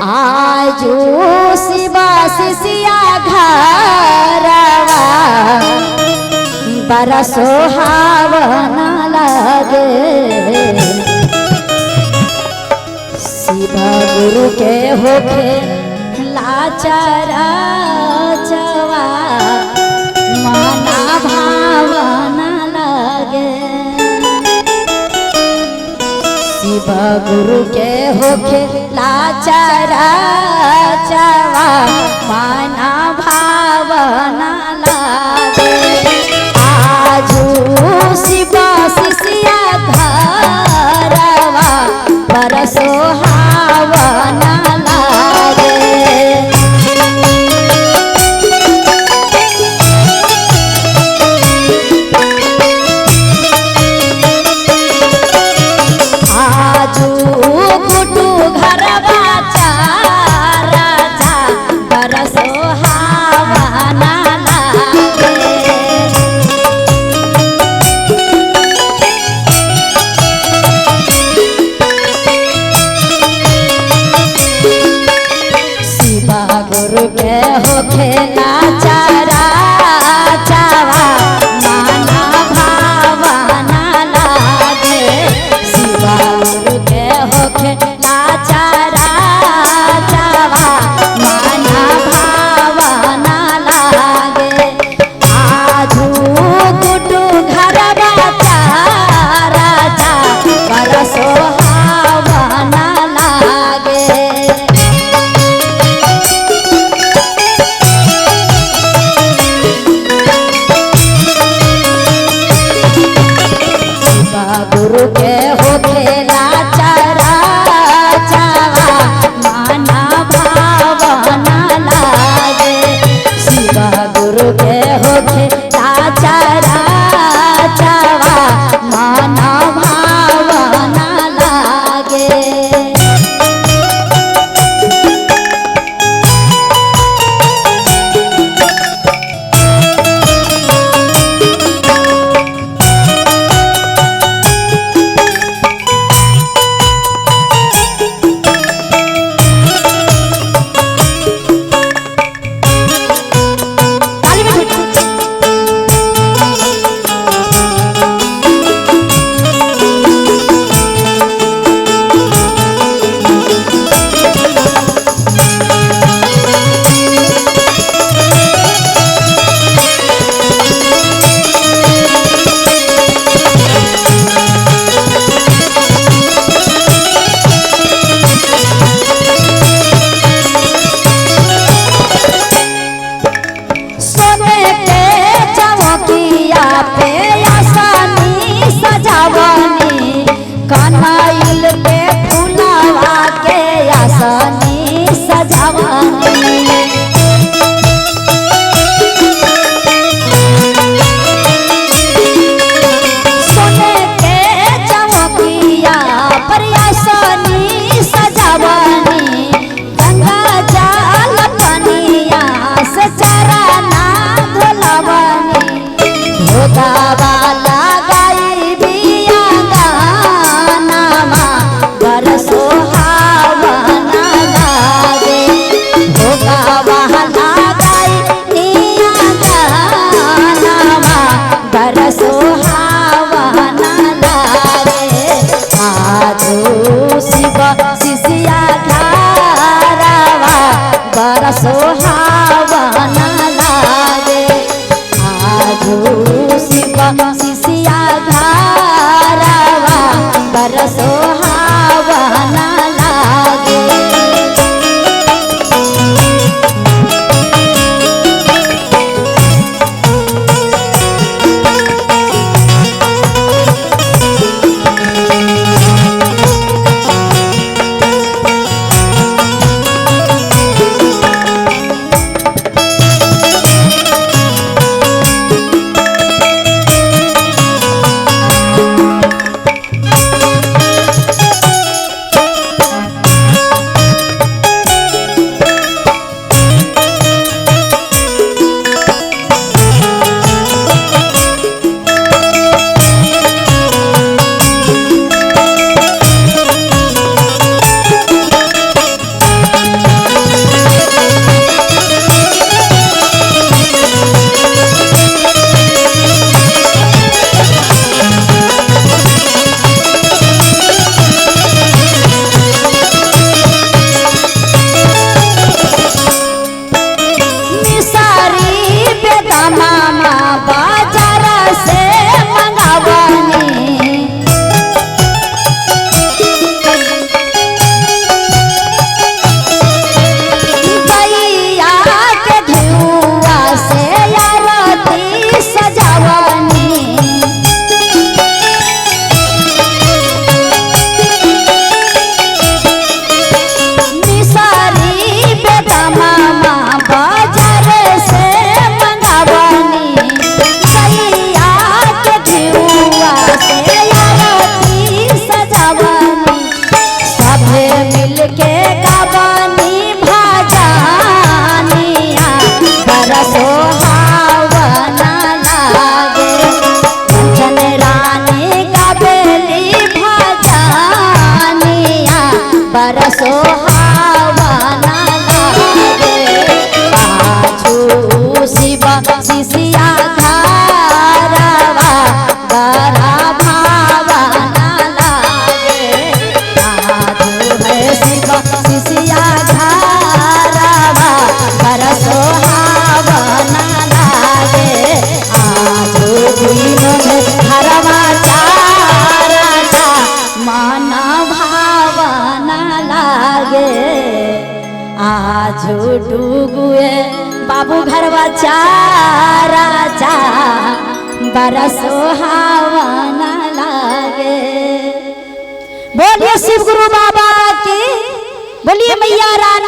आजू शिवा शिष्या घरवा बड़ा सुहावना लगे। शिवा गुरु के होखे लाचारा चवा मना भावना लगे। शिवा गुरु के होखे लाचारा चवा मना भावना लगे। आजू शिवा शिष्या घरवा बड़ा सुहावना लगे। आजू गुड्डू घरवा चारा जा बड़ा सुहावना लगे। शिवा गुरु के होखे लाचारा चावा माना भावना लागे। शिवा गुरु के होखे लाचारा चावा माना भावना लागे। आजू गुड्डू घरवा चारा जा बड़ा सुहावना लागे। गुरु के होखे लाचारा चावा माना भावना लागे। शिवा गुरु के होखे लाचारा चावा माना भावना लागे। कनैल पे फुलवा के आसनी सजावनी। सोने के चौकिया पर आसनी सजावनी। गंगा जल पनिया से चरना धुलवनी। भोगावा लगाई बिया गानामा बड़ा सुहावना लागे। भोगावा लगाई बिया गानामा बड़ा सुहावना लागे। आजू शिवा शिष्या घरवा बड़ा सुहावना लागे। आजू शिवा शिष्या घरवा बड़ा सुहावना लागे। आज डूबुए बाबू घरवा चारा जा बरस हवन लागे। बोलिए शिव गुरु बाबा की, बोलिए मैया रानी।